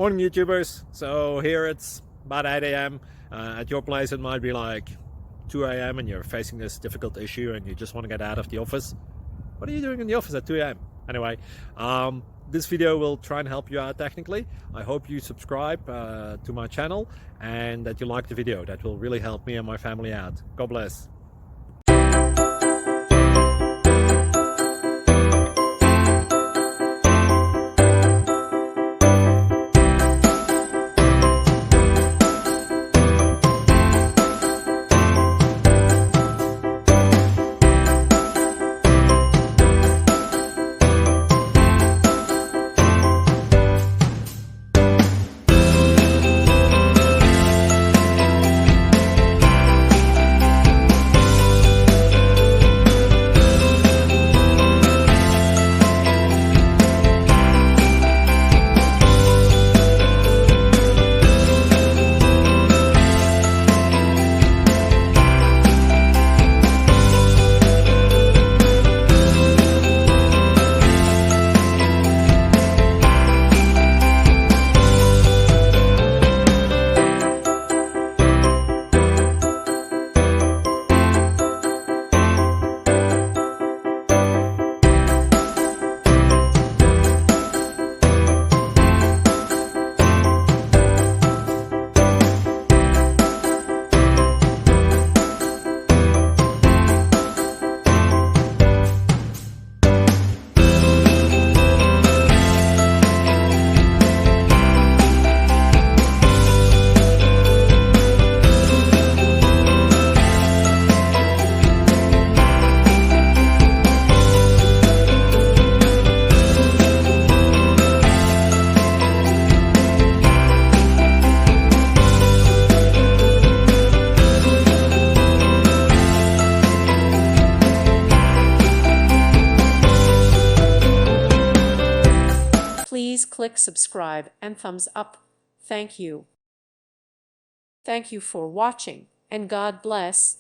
Morning YouTubers. So here it's about 8 a.m. At your place it might be like 2 a.m. and you're facing this difficult issue and you just want to get out of the office. What are you doing in the office at 2 a.m.? Anyway, this video will try and help you out technically. I hope you subscribe to my channel and that you like the video. That will really help me and my family out. God bless. Please click subscribe and thumbs up. Thank you. Thank you for watching, and God bless.